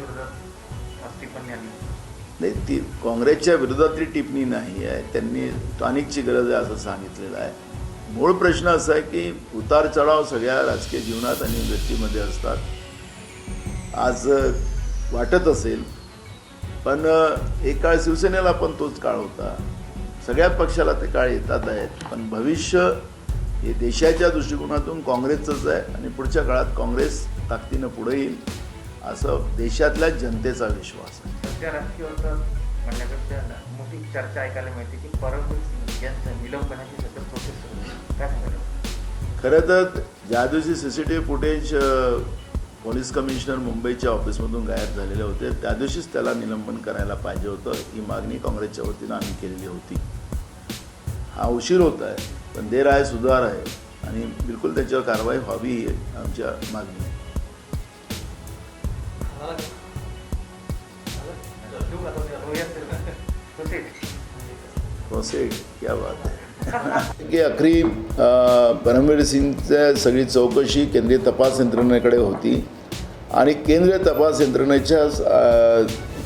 काँग्रेसच्या विरोधात आज टिप्पणी आली. नाही, ती काँग्रेसच्या विरोधातली टिप्पणी नाही आहे. त्यांनी टॉनिकची गरज आहे असं सांगितलेलं आहे. मूळ प्रश्न असा आहे की उतार चढाव सगळ्या राजकीय जीवनात आणि व्यक्तीमध्ये असतात. आज वाटत असेल, पण एक काळ शिवसेनेला पण तोच काळ होता. सगळ्याच पक्षाला ते काळ येतात आहेत, पण भविष्य हे देशाच्या दृष्टिकोनातून काँग्रेसचंच आहे आणि पुढच्या काळात काँग्रेस ताकदीनं पुढे येईल असं देशातल्या जनतेचा विश्वास आहे. सध्या राजकीय वर्गात म्हणण्यापेक्षा मोठी चर्चा ऐकायला मिळते की परमवीर सिंग यांचं निलंबनाची सध्या प्रोसेस सुरू आहे. काय सांगायला? खरं तर ज्या दिवशी CCTV फुटेज पोलीस कमिशनर मुंबईच्या ऑफिसमधून गायब झालेले होते, त्या दिवशीच त्याला निलंबन करायला पाहिजे होतं. ही मागणी काँग्रेसच्या वतीनं आम्ही केलेली होती. हा उशीर होत आहे, पण देर आहे सुधार आहे आणि बिलकुल त्याच्यावर कारवाई व्हावी ही आमच्या मागणी आहे. प्रोसेड क्या बात आहे की अखरी परमवीर सिंगच्या सगळी चौकशी केंद्रीय तपास यंत्रणेकडे होती आणि केंद्रीय तपास यंत्रणेच्या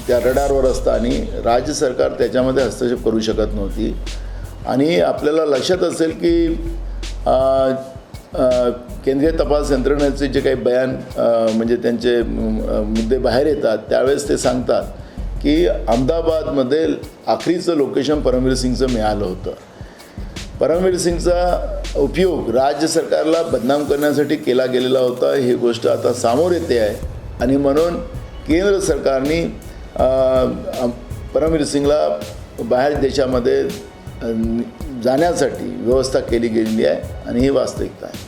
त्या रडारवर असताना राज्य सरकार त्याच्यामध्ये हस्तक्षेप करू शकत नव्हती. आणि आपल्याला लक्षात असेल की केंद्रीय तपास यंत्रणेचे जे काही बयान म्हणजे त्यांचे मुद्दे बाहेर येतात, त्यावेळेस ते सांगतात की अहमदाबादमध्ये आखरीचं लोकेशन परमवीर सिंगचं मिळालं होतं. परमवीर सिंगचा उपयोग राज्य सरकारला बदनाम करण्यासाठी केला गेलेला होता, ही गोष्ट आता समोर येते आहे. आणि म्हणून केंद्र सरकारने परमवीर सिंगला बाहेर देशामध्ये जाण्यासाठी व्यवस्था केली गेलेली आहे आणि ही वास्तविकता आहे.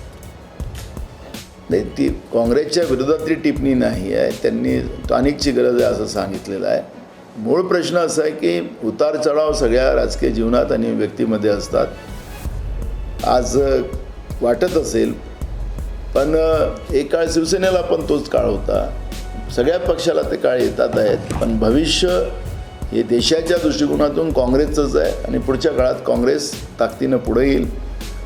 नाही, ती काँग्रेसच्या विरोधातली टिप्पणी नाही आहे. त्यांनी टॉनिकची गरज आहे असं सांगितलेलं आहे. मूळ प्रश्न असा आहे की उतार चढाव सगळ्या राजकीय जीवनात आणि व्यक्तीमध्ये असतात. आज वाटत असेल, पण एक काळ शिवसेनेला पण तोच काळ होता. सगळ्याच पक्षाला ते काळ येतात आहेत, पण भविष्य हे देशाच्या दृष्टिकोनातून काँग्रेसचंच आहे आणि पुढच्या काळात काँग्रेस ताकदीनं पुढे येईल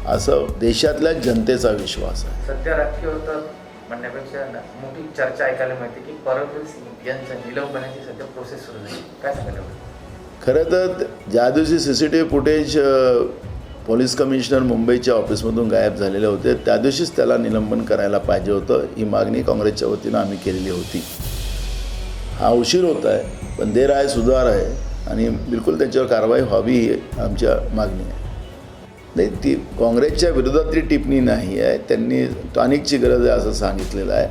असं देशातल्या जनतेचा विश्वास आहे. सध्या राजकीय वर्गात म्हणण्यापेक्षा मोठी चर्चा ऐकायला मिळते की परमवीर सिंग यांचं निलंबनाची सध्या प्रोसेस सुरू आहे. काय सांगायला? खरं तर ज्या दिवशी CCTV फुटेज पोलीस कमिशनर मुंबईच्या ऑफिसमधून गायब झालेले होते, त्या दिवशीच त्याला निलंबन करायला पाहिजे होतं. ही मागणी काँग्रेसच्या वतीनं आम्ही केलेली होती. हा उशीर होत आहे, पण देर आहे सुधार आहे आणि बिलकुल त्याच्यावर कारवाई व्हावी ही आमच्या मागणी आहे. नाही, ती काँग्रेसच्या विरोधातली टिप्पणी नाही आहे. त्यांनी टॉनिकची गरज आहे असं सांगितलेलं आहे.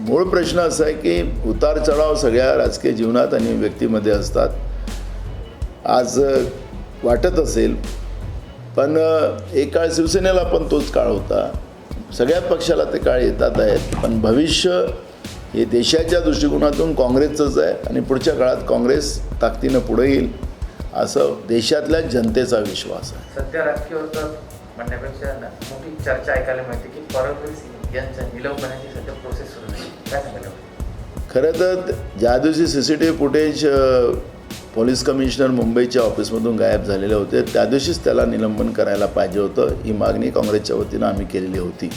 मूळ प्रश्न असा आहे की उतार चढाव सगळ्या राजकीय जीवनात आणि व्यक्तीमध्ये असतात. आज वाटत असेल, पण एक काळ शिवसेनेला पण तोच काळ होता. सगळ्याच पक्षाला ते काळ येतात आहेत, पण भविष्य हे देशाच्या दृष्टिकोनातून काँग्रेसचंच आहे आणि पुढच्या काळात काँग्रेस ताकदीनं पुढे येईल असं देशातल्या जनतेचा विश्वास आहे. सध्या राजकीय वर्गात म्हणण्यापेक्षा मोठी चर्चा ऐकायला मिळते की परमवीर सिंग यांचं निलंबनाची सध्या प्रोसेस सुरू आहे. काय सांगायला? खरं तर ज्या दिवशी CCTV फुटेज पोलीस कमिशनर मुंबईच्या ऑफिसमधून गायब झालेले होते, त्या दिवशीच त्याला निलंबन करायला पाहिजे होतं. ही मागणी काँग्रेसच्या वतीनं आम्ही केलेली होती.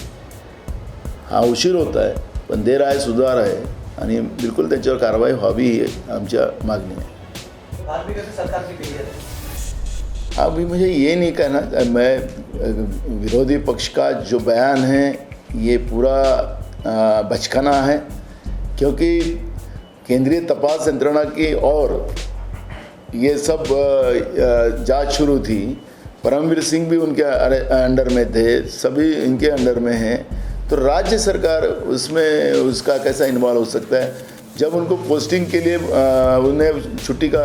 हा उशीर होत आहे, पण देर आहे सुधार आहे आणि बिलकुल त्याच्यावर कारवाई व्हावी ही आमच्या मागणी आहे. अभी मुझे ये नहीं कहना, मैं विरोधी पक्ष का जो बयान है ये पूरा बचकाना है, क्योंकि केंद्रीय तपास यंत्रणा की और ये सब जांच शुरू थी. परमवीर सिंह भी उनके अंडर में थे, सभी इनके अंडर में हैं, तो राज्य सरकार उसमें उसका कैसा इन्वॉल्व हो सकता है? जब उनको पोस्टिंग के लिए उन्हें छुट्टी का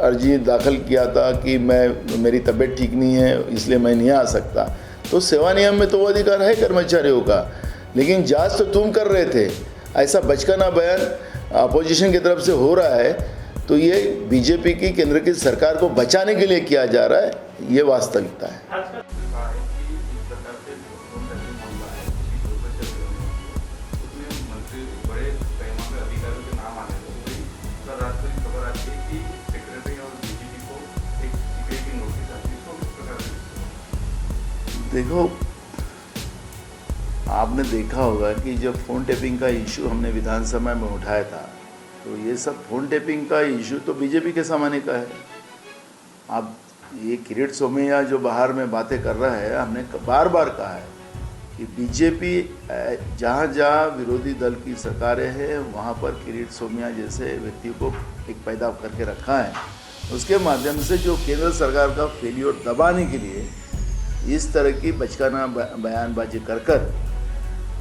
अर्जी दाखिल किया था कि मेरी तबीयत ठीक नहीं है इसलिए मैं नहीं आ सकता, तो सेवा नियम में तो वो अधिकार है कर्मचारियों का, लेकिन जांच तो तुम कर रहे थे. ऐसा बचकाना बयान अपोजिशन की तरफ से हो रहा है, तो ये बीजेपी की केंद्र की सरकार को बचाने के लिए किया जा रहा है, ये वास्तविकता है. देखो, आपने देखा होगा कि जब फ़ोन टेपिंग का इशू हमने विधानसभा में उठाया था, तो ये सब फ़ोन टेपिंग का इशू तो बीजेपी के ज़माने का है। अब ये किरीट सोमैया जो बाहर में बातें कर रहा है, हमने बार बार कहा है कि बीजेपी जहाँ जहाँ विरोधी दल की सरकारें हैं वहाँ पर किरीट सोमैया जैसे व्यक्ति को एक पैदा करके रखा है। उसके माध्यम से जो केंद्र सरकार का फेलियर दबाने के लिए इस तरह की बचकाना बयानबाजी कर कर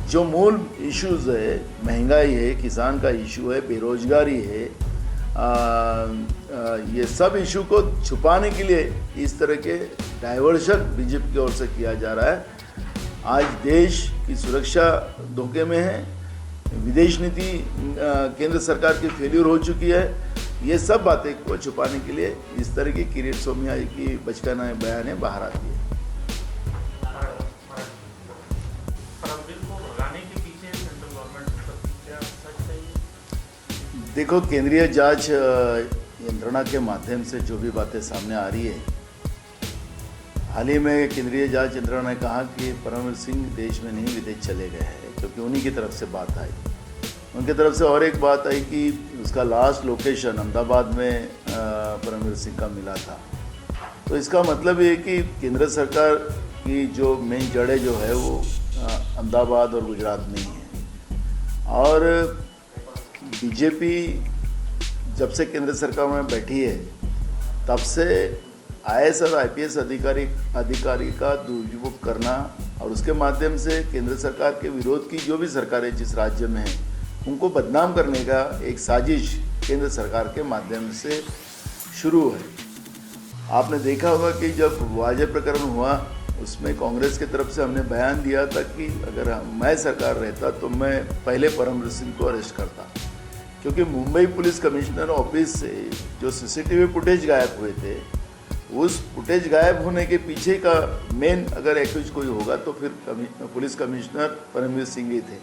जो मूल इश्यूज़ है, महंगाई है, किसान का इशू है, बेरोजगारी है, ये सब इशू को छुपाने के लिए इस तरह के डाइवर्शन बीजेपी की ओर से किया जा रहा है। आज देश की सुरक्षा धोखे में है, विदेश नीति केंद्र सरकार की फेल्यूर हो चुकी है। ये सब बातें को छुपाने के लिए इस तरह की किरीट सोमैया की बचकाना बयानें बाहर आती है। देखो, केंद्रीय जांच यंत्रणा के माध्यम से जो भी बातें सामने आ रही है, हाल ही में केंद्रीय जांच यंत्रणा ने कहा कि परमवीर सिंह देश में नहीं विदेश चले गए हैं, क्योंकि उन्हीं की तरफ से बात आई। उनकी तरफ से और एक बात आई कि उसका लास्ट लोकेशन अहमदाबाद में परमवीर सिंह का मिला था। तो इसका मतलब ये कि केंद्र सरकार की जो मेन जड़ें जो है वो अहमदाबाद और गुजरात में ही है। और बीजेपी जब से केंद्र सरकार में बैठी है तब से IAS और IPS अधिकारी का दुरुपयोग करना और उसके माध्यम से केंद्र सरकार के विरोध की जो भी सरकारें जिस राज्य में हैं उनको बदनाम करने का एक साजिश केंद्र सरकार के माध्यम से शुरू है। आपने देखा होगा कि जब वाजे प्रकरण हुआ उसमें कांग्रेस की तरफ से हमने बयान दिया था कि अगर मैं सरकार रहता तो मैं पहले परमवीर सिंह को अरेस्ट करता, क्योंकि मुंबई पुलिस कमिश्नर ऑफिस से जो CCTV फुटेज गायब हुए थे, उस फुटेज गायब होने के पीछे का मेन अगर एक्यूज कोई होगा तो फिर पुलिस कमिश्नर परमवीर सिंह ही थे।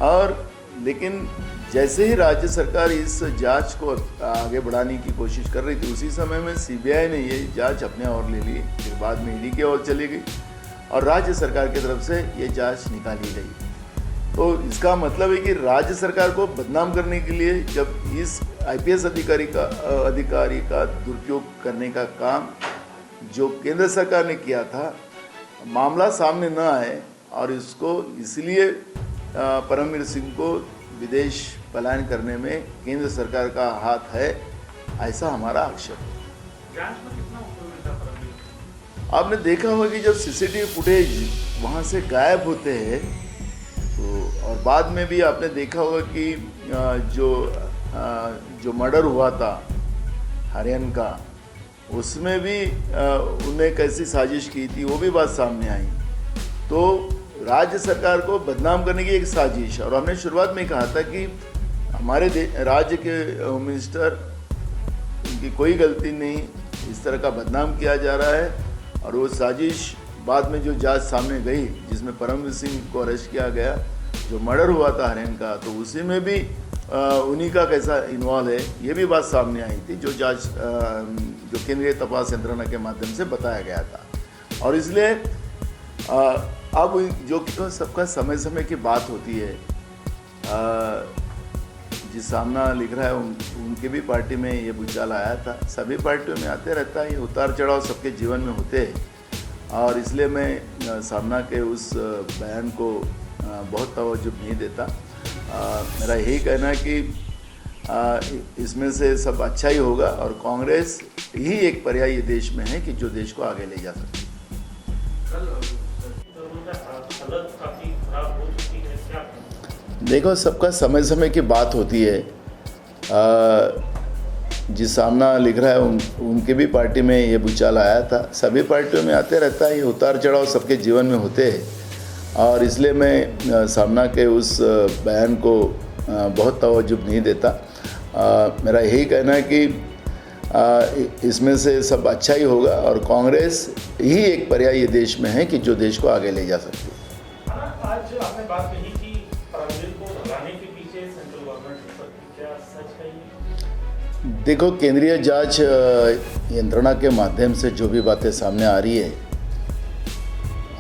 और लेकिन जैसे ही राज्य सरकार इस जांच को आगे बढ़ाने की कोशिश कर रही थी, उसी समय में CBI ने ये जांच अपने ओर ले ली, फिर बाद में ED की ओर चली गई और राज्य सरकार की तरफ से ये जांच निकाली गई। तो इसका मतलब है कि राज्य सरकार को बदनाम करने के लिए जब इस IPS अधिकारी का दुरुपयोग करने का काम जो केंद्र सरकार ने किया था, मामला सामने न आए और इसको इसलिए परमवीर सिंह को विदेश पलायन करने में केंद्र सरकार का हाथ है, ऐसा हमारा आक्षेप है। आपने देखा होगा कि जब CCTV फुटेज वहाँ से गायब होते हैं तो और बाद में भी आपने देखा होगा कि जो मर्डर हुआ था हरियाणा का, उसमें भी उन्हें कैसी साजिश की थी वो भी बात सामने आई। तो राज्य सरकार को बदनाम करने की एक साजिश, और हमने शुरुआत में कहा था कि हमारे राज्य के होम मिनिस्टर, उनकी कोई गलती नहीं, इस तरह का बदनाम किया जा रहा है। और वो साजिश बाद में जो जांच सामने गई जिसमें परमवीर सिंह को अरेस्ट किया गया, जो मर्डर हुआ था हरियाणा का, तो उसी में भी उन्हीं का कैसा इन्वॉल्व है ये भी बात सामने आई थी, जो जांच जो केंद्रीय तपास यंत्रणा के माध्यम से बताया गया था। और इसलिए अब जो सबका समय समय की बात होती है, जिस सामना लिख रहा है उनकी भी पार्टी में ये भूचाल आया था, सभी पार्टियों में आते रहता है, ये उतार चढ़ाव सबके जीवन में होते हैं। और इसलिए मैं सामना के उस बयान को बहुत तवज्जो नहीं देता। मेरा यही कहना है कि इसमें से सब अच्छा ही होगा और कांग्रेस ही एक पर्याय देश में है कि जो देश को आगे ले जा सकती है। देखो, सबका समय समय की बात होती है। जिस सामना लिख रहा है उनकी भी पार्टी में ये भूचाल आया था, सभी पार्टियों में आते रहता है, ये उतार चढ़ाव सबके जीवन में होते हैं। और इसलिए मैं सामना के उस बयान को बहुत तवज्जो नहीं देता। मेरा यही कहना है कि इसमें से सब अच्छा ही होगा और कांग्रेस ही एक पर्याय देश में है कि जो देश को आगे ले जा सकती है। आज आपने बात कही कि परमवीर को भगाने के पीछे सेंट्रल गवर्नमेंट, क्या सच है ये? देखो, केंद्रीय जांच यंत्रणा के माध्यम से जो भी बातें सामने आ रही है,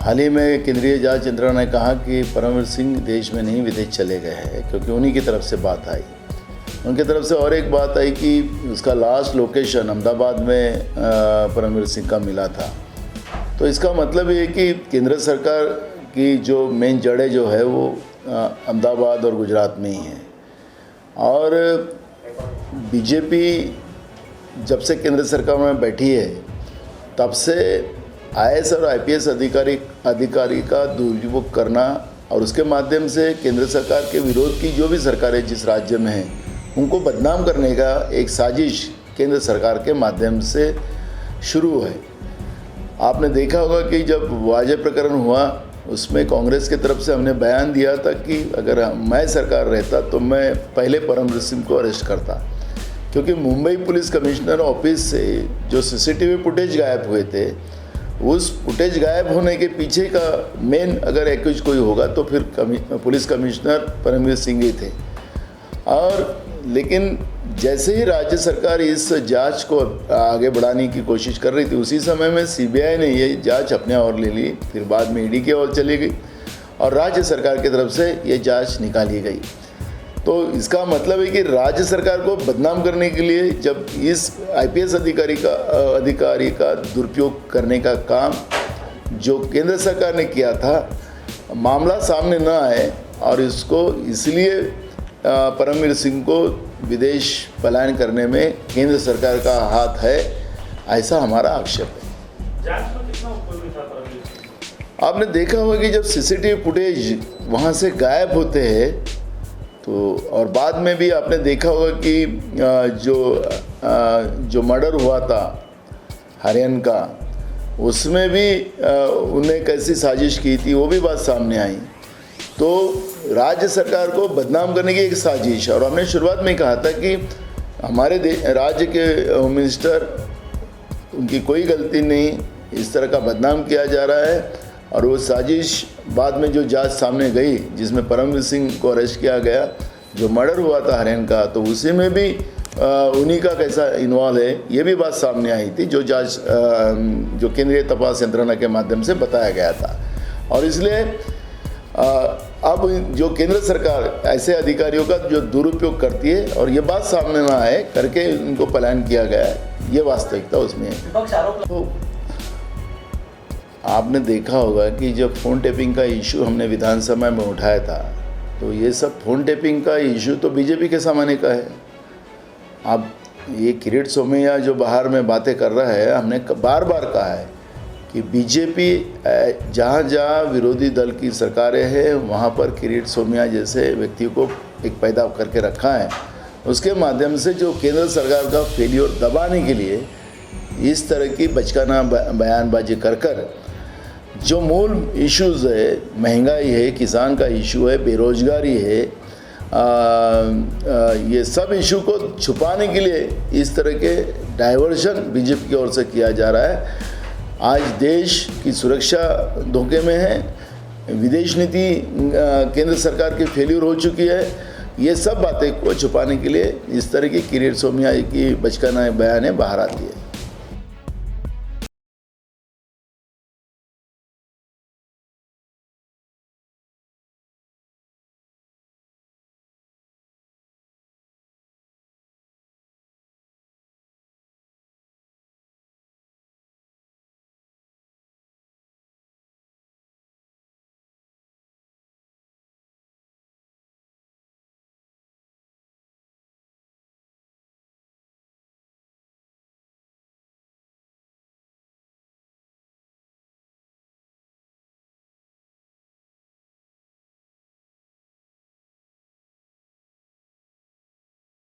हाल ही में केंद्रीय जांच यंत्रणा ने कहा कि परमवीर सिंह देश में नहीं विदेश चले गए हैं, क्योंकि उन्हीं की तरफ से बात आई। उनकी तरफ से और एक बात आई कि उसका लास्ट लोकेशन अहमदाबाद में परमवीर सिंह का मिला था। तो इसका मतलब ये है कि केंद्र सरकार की जो मेन जड़ें जो है वो अहमदाबाद और गुजरात में ही है। और बीजेपी जब से केंद्र सरकार में बैठी है तब से IAS और IPS अधिकारी का दुरुपयोग करना और उसके माध्यम से केंद्र सरकार के विरोध की जो भी सरकारें जिस राज्य में हैं उनको बदनाम करने का एक साजिश केंद्र सरकार के माध्यम से शुरू है। आपने देखा होगा कि जब वाजे प्रकरण हुआ उसमें कांग्रेस की तरफ से हमने बयान दिया था कि अगर मैं सरकार रहता तो मैं पहले परमवीर सिंह को अरेस्ट करता, क्योंकि मुंबई पुलिस कमिश्नर ऑफिस से जो CCTV फुटेज गायब हुए थे उस फुटेज गायब होने के पीछे का मेन अगर एक्यूज कोई होगा तो फिर पुलिस कमिश्नर परमवीर सिंह ही थे। और लेकिन जैसे ही राज्य सरकार इस जांच को आगे बढ़ाने की कोशिश कर रही थी उसी समय में CBI ने ये जांच अपने ओर ले ली, फिर बाद में ED की ओर चली गई और राज्य सरकार की तरफ से ये जांच निकाली गई। तो इसका मतलब है कि राज्य सरकार को बदनाम करने के लिए जब इस IPS अधिकारी का दुरुपयोग करने का काम जो केंद्र सरकार ने किया था मामला सामने न आए और इसको इसलिए परमवीर सिंह को विदेश पलायन करने में केंद्र सरकार का हाथ है, ऐसा हमारा आक्षेप है। जांच में कितना उपयोगी था परमवीर सिंह? आपने देखा होगा कि जब CCTV फुटेज वहाँ से गायब होते हैं तो और बाद में भी आपने देखा होगा कि जो मर्डर हुआ था हरियाणा का उसमें भी उन्हें कैसी साजिश की थी वो भी बात सामने आई। तो राज्य सरकार को बदनाम करने की एक साजिश, और हमने शुरुआत में कहा था कि हमारे राज्य के होम मिनिस्टर उनकी कोई गलती नहीं, इस तरह का बदनाम किया जा रहा है। और वो साजिश बाद में जो जांच सामने गई जिसमें परमवीर सिंह को अरेस्ट किया गया, जो मर्डर हुआ था हरियाणा का, तो उसी में भी उन्हीं का कैसा इन्वॉल्व है ये भी बात सामने आई थी, जो जांच जो केंद्रीय तपास यंत्रणा के माध्यम से बताया गया था। और इसलिए अब जो केंद्र सरकार ऐसे अधिकारियों का जो दुरुपयोग करती है और ये बात सामने ना आए करके उनको पलायन किया गया है, ये वास्तविकता उसमें है। तो आपने देखा होगा कि जब फ़ोन टेपिंग का इशू हमने विधानसभा में उठाया था तो ये सब फ़ोन टेपिंग का इशू तो बीजेपी के सामने का है। अब ये किरीट सोमैया जो बाहर में बातें कर रहा है, हमने बार बार कहा है कि बीजेपी जहाँ जहाँ विरोधी दल की सरकारें हैं वहाँ पर किरीट सोमैया जैसे व्यक्ति को एक पैदा करके रखा है। उसके माध्यम से जो केंद्र सरकार का फेलियर दबाने के लिए इस तरह की बचकाना बयानबाजी कर जो मूल इश्यूज़ है, महंगाई है, किसान का इशू है, बेरोजगारी है, ये सब इशू को छुपाने के लिए इस तरह के डाइवर्शन बीजेपी की ओर से किया जा रहा है। आज देश की सुरक्षा धोखे में है, विदेश नीति केंद्र सरकार की फेल्यूर हो चुकी है। ये सब बातें को छुपाने के लिए इस तरह की किरीट सोमैया की बचकाना बयानें बाहर आती है।